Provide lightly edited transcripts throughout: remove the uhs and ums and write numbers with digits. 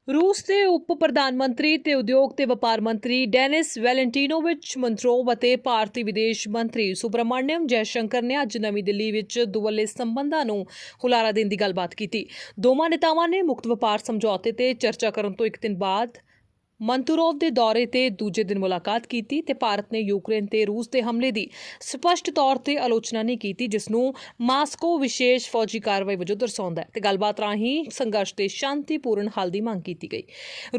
रूस के उप प्रधानमंत्री ते उद्योग ते व्यापार मंत्री डेनिस वैलेंटिनोविच मंत्रोव ਅਤੇ ਭਾਰਤੀ ਵਿਦੇਸ਼ ਮੰਤਰੀ ਸੁਬਰਾਮਣੀਅਮ ਜੈਸ਼ੰਕਰ ਨੇ ਅੱਜ ਨਵੀਂ ਦਿੱਲੀ ਵਿੱਚ ਦੁਵੱਲੇ ਸੰਬੰਧਾਂ ਨੂੰ ਹੁਲਾਰਾ ਦੇਣ ਦੀ ਗੱਲਬਾਤ ਕੀਤੀ। ਦੋਵਾਂ ਨੇਤਾਵਾਂ ਨੇ ਮੁਕਤ ਵਪਾਰ ਸਮਝੌਤੇ ਤੇ ਚਰਚਾ ਕਰਨ ਤੋਂ ਇੱਕ ਦਿਨ ਬਾਅਦ ਮੰਤੂਰੋਵ ਦੇ ਦੌਰੇ ਤੇ ਦੂਜੇ ਦਿਨ ਮੁਲਾਕਾਤ ਕੀਤੀ ਤੇ ਭਾਰਤ ਨੇ ਯੂਕਰੇਨ ਤੇ ਰੂਸ ਦੇ ਹਮਲੇ ਦੀ ਸਪਸ਼ਟ ਤੌਰ ਤੇ ਆਲੋਚਨਾ ਨਹੀਂ ਕੀਤੀ, ਜਿਸ ਨੂੰ ਮਾਸਕੋ ਵਿਸ਼ੇਸ਼ ਫੌਜੀ ਕਾਰਵਾਈ ਵਜੋਂ ਦਰਸਾਉਂਦਾ ਹੈ ਤੇ ਗੱਲਬਾਤ ਰਾਹੀਂ ਸੰਘਰਸ਼ ਦੇ ਸ਼ਾਂਤੀਪੂਰਨ ਹੱਲ ਦੀ ਮੰਗ ਕੀਤੀ ਗਈ।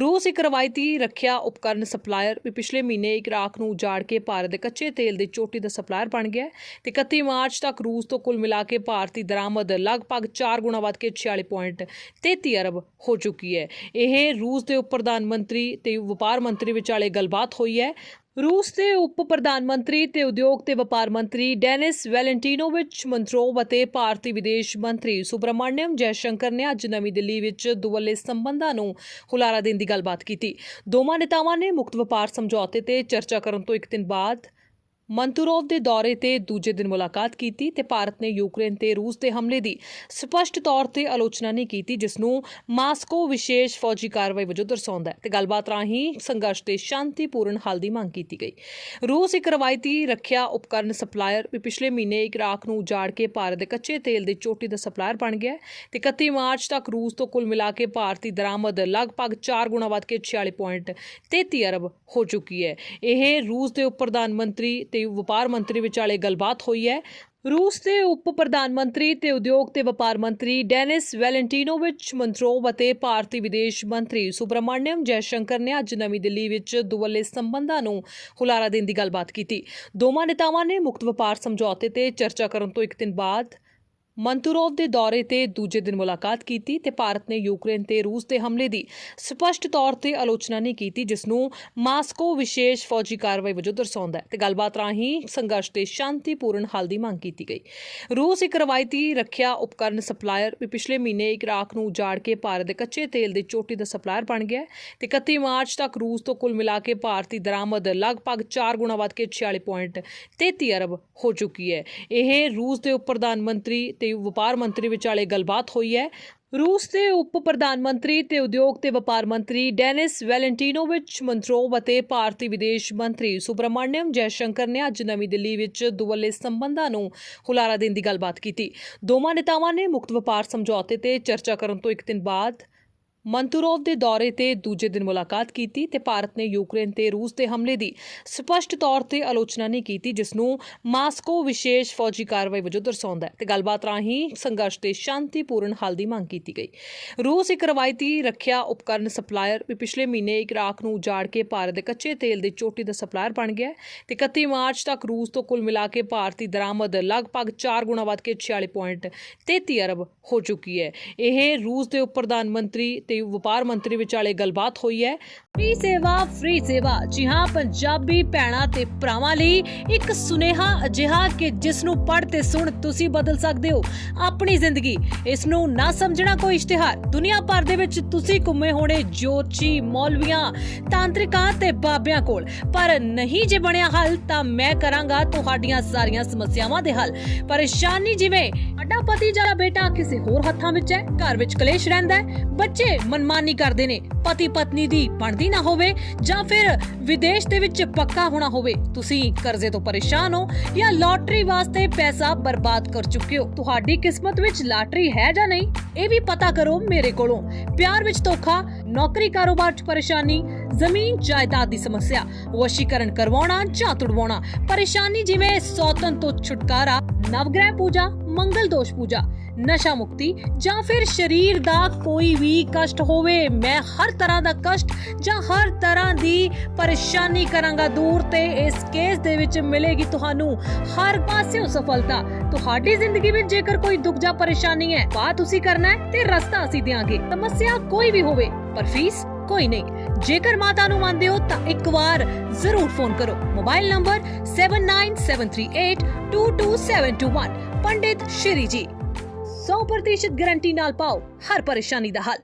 ਰੂਸ ਇੱਕ ਰਵਾਇਤੀ ਰੱਖਿਆ ਉਪਕਰਨ ਸਪਲਾਇਰ ਵੀ ਪਿਛਲੇ ਮਹੀਨੇ ਇਰਾਕ ਨੂੰ ਉਜਾੜ ਕੇ ਭਾਰਤ ਦੇ ਕੱਚੇ ਤੇਲ ਦੀ ਚੋਟੀ ਦਾ ਸਪਲਾਇਰ ਬਣ ਗਿਆ ਤੇ 31 ਮਾਰਚ ਤੱਕ ਰੂਸ ਤੋਂ ਕੁੱਲ ਮਿਲਾ ਕੇ ਭਾਰਤੀ ਦਰਾਮਦ ਲਗਭਗ 4 ਗੁਣਾ ਵੱਧ ਕੇ 46.33 ਅਰਬ ਹੋ ਚੁੱਕੀ ਹੈ। ਇਹ ਰੂਸ ਦੇ ਉਪ ਪ੍ਰਧਾਨ ਮੰਤਰੀ ਤੇ ਵਪਾਰ ਮੰਤਰੀ ਵਿਚਾਲੇ ਗੱਲਬਾਤ ਹੋਈ ਹੈ। रूस के उप प्रधानमंत्री ते उद्योग ते व्यापार मंत्री डेनिस वैलेंटिनोविच मंत्रोव ਅਤੇ ਭਾਰਤੀ ਵਿਦੇਸ਼ ਮੰਤਰੀ ਸੁਬਰਾਮਣੀਅਮ ਜੈਸ਼ੰਕਰ ਨੇ ਅੱਜ ਨਵੀਂ ਦਿੱਲੀ ਵਿੱਚ ਦੁਵੱਲੇ ਸੰਬੰਧਾਂ ਨੂੰ ਹੁਲਾਰਾ ਦੇਣ ਦੀ ਗੱਲਬਾਤ ਕੀਤੀ। ਦੋਵਾਂ ਨੇਤਾਵਾਂ ਨੇ ਮੁਕਤ ਵਪਾਰ ਸਮਝੌਤੇ ਤੇ ਚਰਚਾ ਕਰਨ ਤੋਂ ਇੱਕ ਦਿਨ ਬਾਅਦ ਮੰਤੂਰੋਵ ਦੇ ਦੌਰੇ ਤੇ ਦੂਜੇ ਦਿਨ ਮੁਲਾਕਾਤ ਕੀਤੀ ਤੇ ਭਾਰਤ ਨੇ ਯੂਕਰੇਨ ਤੇ ਰੂਸ ਦੇ ਹਮਲੇ ਦੀ ਸਪਸ਼ਟ ਤੌਰ ਤੇ ਆਲੋਚਨਾ ਨਹੀਂ ਕੀਤੀ, ਜਿਸ ਨੂੰ ਮਾਸਕੋ ਵਿਸ਼ੇਸ਼ ਫੌਜੀ ਕਾਰਵਾਈ ਵਜੋਂ ਦਰਸਾਉਂਦਾ ਹੈ ਤੇ ਗੱਲਬਾਤ ਰਾਹੀਂ ਸੰਘਰਸ਼ ਦੇ ਸ਼ਾਂਤੀਪੂਰਨ ਹੱਲ ਦੀ ਮੰਗ ਕੀਤੀ ਗਈ। ਰੂਸ ਇੱਕ ਰਵਾਇਤੀ ਰੱਖਿਆ ਉਪਕਰਨ ਸਪਲਾਇਰ ਵੀ ਪਿਛਲੇ ਮਹੀਨੇ ਇਰਾਕ ਨੂੰ ਉਜਾੜ ਕੇ ਭਾਰਤ ਦੇ ਕੱਚੇ ਤੇਲ ਦੀ ਚੋਟੀ ਦਾ ਸਪਲਾਇਰ ਬਣ ਗਿਆ ਤੇ 31 ਮਾਰਚ ਤੱਕ ਰੂਸ ਤੋਂ ਕੁੱਲ ਮਿਲਾ ਕੇ ਭਾਰਤੀ ਦਰਾਮਦ ਲਗਭਗ 4 ਗੁਣਾ ਵੱਧ ਕੇ 46.33 ਅਰਬ ਹੋ ਚੁੱਕੀ ਹੈ। ਇਹ ਰੂਸ ਦੇ ਉਪ ਪ੍ਰਧਾਨ ਮੰਤਰੀ ਤੇ ਵਪਾਰ ਮੰਤਰੀ ਵਿਚਾਲੇ ਗੱਲਬਾਤ ਹੋਈ ਹੈ। रूस के उप प्रधानमंत्री ते उद्योग ते व्यापार मंत्री डेनिस वैलेंटिनोविच मंत्रोव ਅਤੇ ਭਾਰਤੀ ਵਿਦੇਸ਼ ਮੰਤਰੀ ਸੁਬਰਾਮਣੀਅਮ ਜੈਸ਼ੰਕਰ ਨੇ ਅੱਜ ਨਵੀਂ ਦਿੱਲੀ ਵਿੱਚ ਦੁਵੱਲੇ ਸੰਬੰਧਾਂ ਨੂੰ ਹੁਲਾਰਾ ਦੇਣ ਦੀ ਗੱਲਬਾਤ ਕੀਤੀ। ਦੋਵਾਂ ਨੇਤਾਵਾਂ ਨੇ ਮੁਕਤ ਵਪਾਰ ਸਮਝੌਤੇ ਤੇ ਚਰਚਾ ਕਰਨ ਤੋਂ ਇੱਕ ਦਿਨ ਬਾਅਦ ਮੰਤੂਰੋਵ ਦੇ ਦੌਰੇ ਤੇ ਦੂਜੇ ਦਿਨ ਮੁਲਾਕਾਤ ਕੀਤੀ ਤੇ ਭਾਰਤ ਨੇ ਯੂਕਰੇਨ ਤੇ ਰੂਸ ਦੇ ਹਮਲੇ ਦੀ ਸਪਸ਼ਟ ਤੌਰ ਤੇ ਆਲੋਚਨਾ ਨਹੀਂ ਕੀਤੀ, ਜਿਸ ਨੂੰ ਮਾਸਕੋ ਵਿਸ਼ੇਸ਼ ਫੌਜੀ ਕਾਰਵਾਈ ਵਜੋਂ ਦਰਸਾਉਂਦਾ ਹੈ ਤੇ ਗੱਲਬਾਤ ਰਾਹੀਂ ਸੰਘਰਸ਼ ਦੇ ਸ਼ਾਂਤੀਪੂਰਨ ਹੱਲ ਦੀ ਮੰਗ ਕੀਤੀ ਗਈ। ਰੂਸ ਇੱਕ ਰਵਾਇਤੀ ਰੱਖਿਆ ਉਪਕਰਨ ਸਪਲਾਇਰ ਵੀ ਪਿਛਲੇ ਮਹੀਨੇ ਇਰਾਕ ਨੂੰ ਉਜਾੜ ਕੇ ਭਾਰਤ ਦੇ ਕੱਚੇ ਤੇਲ ਦੀ ਚੋਟੀ ਦਾ ਸਪਲਾਇਰ ਬਣ ਗਿਆ ਤੇ 31 ਮਾਰਚ ਤੱਕ ਰੂਸ ਤੋਂ ਕੁੱਲ ਮਿਲਾ ਕੇ ਭਾਰਤੀ ਦਰਾਮਦ ਲਗਭਗ 4 ਗੁਣਾ ਵੱਧ ਕੇ 46.33 ਅਰਬ ਹੋ ਚੁੱਕੀ ਹੈ। ਇਹ ਰੂਸ ਦੇ ਉਪ ਪ੍ਰਧਾਨ ਮੰਤਰੀ ਤੇ ਵਪਾਰ ਮੰਤਰੀ ਵਿਚਾਲੇ ਗੱਲਬਾਤ ਹੋਈ ਹੈ। रूस के उप प्रधानमंत्री ते उद्योग ते व्यापार मंत्री डेनिस वैलेंटिनोविच मंत्रोव ਅਤੇ ਭਾਰਤੀ ਵਿਦੇਸ਼ ਮੰਤਰੀ ਸੁਬਰਾਮਣੀਅਮ ਜੈਸ਼ੰਕਰ ਨੇ ਅੱਜ ਨਵੀਂ ਦਿੱਲੀ ਵਿੱਚ ਦੁਵੱਲੇ ਸੰਬੰਧਾਂ ਨੂੰ ਹੁਲਾਰਾ ਦੇਣ ਦੀ ਗੱਲਬਾਤ ਕੀਤੀ। ਦੋਵਾਂ ਨੇਤਾਵਾਂ ਨੇ ਮੁਕਤ ਵਪਾਰ ਸਮਝੌਤੇ ਤੇ ਚਰਚਾ ਕਰਨ ਤੋਂ ਇੱਕ ਦਿਨ ਬਾਅਦ ਮੰਤੂਰੋਵ ਦੇ ਦੌਰੇ ਤੇ ਦੂਜੇ ਦਿਨ ਮੁਲਾਕਾਤ ਕੀਤੀ ਤੇ ਭਾਰਤ ਨੇ ਯੂਕਰੇਨ ਤੇ ਰੂਸ ਦੇ ਹਮਲੇ ਦੀ ਸਪਸ਼ਟ ਤੌਰ ਤੇ ਆਲੋਚਨਾ ਨਹੀਂ ਕੀਤੀ, ਜਿਸ ਨੂੰ ਮਾਸਕੋ ਵਿਸ਼ੇਸ਼ ਫੌਜੀ ਕਾਰਵਾਈ ਵਜੋਂ ਦਰਸਾਉਂਦਾ ਹੈ ਤੇ ਗੱਲਬਾਤ ਰਾਹੀਂ ਸੰਘਰਸ਼ ਦੇ ਸ਼ਾਂਤੀਪੂਰਨ ਹੱਲ ਦੀ ਮੰਗ ਕੀਤੀ ਗਈ। ਰੂਸ ਇੱਕ ਰਵਾਇਤੀ ਰੱਖਿਆ ਉਪਕਰਨ ਸਪਲਾਇਰ ਵੀ ਪਿਛਲੇ ਮਹੀਨੇ ਇਰਾਕ ਨੂੰ ਉਜਾੜ ਕੇ ਭਾਰਤ ਦੇ ਕੱਚੇ ਤੇਲ ਦੀ ਚੋਟੀ ਦਾ ਸਪਲਾਇਰ ਬਣ ਗਿਆ ਤੇ 31 ਮਾਰਚ ਤੱਕ ਰੂਸ ਤੋਂ ਕੁੱਲ ਮਿਲਾ ਕੇ ਭਾਰਤੀ ਦਰਾਮਦ ਲਗਭਗ 4 ਗੁਣਾ ਵੱਧ ਕੇ 46.33 ਅਰਬ ਹੋ ਚੁੱਕੀ ਹੈ। ਇਹ ਰੂਸ ਦੇ ਉਪ ਪ੍ਰਧਾਨ ਮੰਤਰੀ ਤੇ ਵਪਾਰ ਮੰਤਰੀ ਵਿਚਾਲੇ ਗੱਲਬਾਤ ਹੋਈ ਹੈ। ਫ੍ਰੀ ਸੇਵਾ ਜੀ ਹਾਂ, ਪੰਜਾਬੀ ਭੈਣਾਂ ਤੇ ਭਰਾਵਾਂ ਲਈ ਇੱਕ ਸੁਨੇਹਾ ਅਜਿਹਾ ਕਿ ਜਿਸ ਨੂੰ ਪੜ੍ਹ ਤੇ ਸੁਣ ਤੁਸੀਂ ਬਦਲ ਸਕਦੇ ਹੋ ਆਪਣੀ ਜ਼ਿੰਦਗੀ। ਇਸ ਨੂੰ ਨਾ ਸਮਝਣਾ ਕੋਈ ਇਸ਼ਤਿਹਾਰ। ਦੁਨੀਆ ਭਰ ਦੇ ਵਿੱਚ ਤੁਸੀਂ ਘੁੰਮੇ ਹੋਣੇ ਜੋਤਸ਼ੀ, ਮੌਲਵੀਆਂ, ਤਾਂਤਰਿਕਾਂ ਤੇ ਬਾਬਿਆਂ ਕੋਲ, ਪਰ ਨਹੀਂ ਜੇ ਬਣਿਆ ਹੱਲ ਤਾਂ ਮੈਂ ਕਰਾਂਗਾ ਤੁਹਾਡੀਆਂ ਸਾਰੀਆਂ ਸਮੱਸਿਆਵਾਂ ਦੇ ਹੱਲ। ਪਰੇਸ਼ਾਨੀ ਜਿਵੇਂ ਸਾਡਾ ਪਤੀ ਜਾਂ ਬੇਟਾ ਕਿਸੇ ਹੋਰ ਹੱਥਾਂ ਵਿੱਚ ਹੈ, ਘਰ ਵਿੱਚ ਕਲੇਸ਼ ਰਹਿੰਦਾ ਹੈ, ਬੱਚੇ ਮਨਮਾਨੀ ਕਰਦੇ ਨੇ, ਪਤੀ ਪਤਨੀ ਦੀ ਬਣਦੀ ਨਾ ਹੋਵੇ ਜਾਂ ਫਿਰ ਵਿਦੇਸ਼ ਦੇ ਵਿੱਚ ਪੱਕਾ ਹੋਣਾ ਹੋਵੇ, ਤੁਸੀਂ ਕਰਜ਼ੇ ਤੋਂ ਪਰੇਸ਼ਾਨ ਹੋ ਜਾਂ ਲੋਟਰੀ ਵਾਸਤੇ ਪੈਸਾ ਬਰਬਾਦ ਕਰ ਚੁੱਕੇ ਹੋ, ਤੁਹਾਡੀ ਕਿਸਮਤ ਵਿੱਚ ਲਾਟਰੀ ਹੈ ਜਾਂ ਨਹੀਂ ਇਹ ਵੀ ਪਤਾ ਕਰੋ ਮੇਰੇ ਕੋਲੋਂ। ਪਿਆਰ ਵਿੱਚ ਧੋਖਾ, ਨੌਕਰੀ ਕਾਰੋਬਾਰ 'ਚ ਪਰੇਸ਼ਾਨੀ, ਜ਼ਮੀਨ ਜਾਇਦਾਦ ਦੀ ਸਮੱਸਿਆ, ਵਸ਼ੀਕਰਨ ਕਰਵਾਉਣਾ ਜਾਂ ਤੁੜਵਾਉਣਾ, ਪਰੇਸ਼ਾਨੀ ਜਿਵੇਂ ਸੌਤਨ ਤੋਂ ਛੁਟਕਾਰਾ, ਨਵਗ੍ਰਹਿ ਪੂਜਾ, ਮੰਗਲ ਦੋਸ਼ ਪੂਜਾ, ਨਸ਼ਾ ਮੁਕਤੀ ਜਾਂ ਫਿਰ ਸਰੀਰ ਦਾ ਕੋਈ ਵੀ ਕਸ਼ਟ ਹੋਵੇ, ਮੈਂ ਹਰ ਤਰ੍ਹਾਂ ਦਾ ਕਸ਼ਟ ਜਾਂ ਹਰ ਤਰ੍ਹਾਂ ਦੀ ਪਰੇਸ਼ਾਨੀ ਕਰਾਂਗਾ ਦੂਰ ਤੇ ਇਸ ਕੇਸ ਦੇ ਵਿੱਚ ਮਿਲੇਗੀ ਤੁਹਾਨੂੰ ਹਰ ਪਾਸਿਓਂ ਸਫਲਤਾ। ਤੁਹਾਡੀ ਜ਼ਿੰਦਗੀ ਵਿੱਚ ਜੇਕਰ ਕੋਈ ਦੁੱਖ ਜਾਂ ਪਰੇਸ਼ਾਨੀ ਹੈ, ਬਾਤ ਤੁਸੀਂ ਕਰਨਾ ਹੈ ਤੇ ਰਸਤਾ ਅਸੀਂ ਦਿਆਂਗੇ। ਸਮੱਸਿਆ ਕੋਈ ਵੀ ਹੋਵੇ ਪਰ ਫੀਸ ਕੋਈ ਨਹੀਂ। ਜੇਕਰ ਮਾਤਾ ਨੂੰ ਮੰਨਦੇ ਹੋ ਤਾਂ ਇੱਕ ਵਾਰ ਜ਼ਰੂਰ ਫੋਨ ਕਰੋ। Mobile number 7973822721। ਪੰਡਿਤ ਸ਼੍ਰੀ ਜੀ 100% ਗਾਰੰਟੀ ਨਾਲ ਪਾਓ ਹਰ ਪਰੇਸ਼ਾਨੀ ਦਾ ਹੱਲ।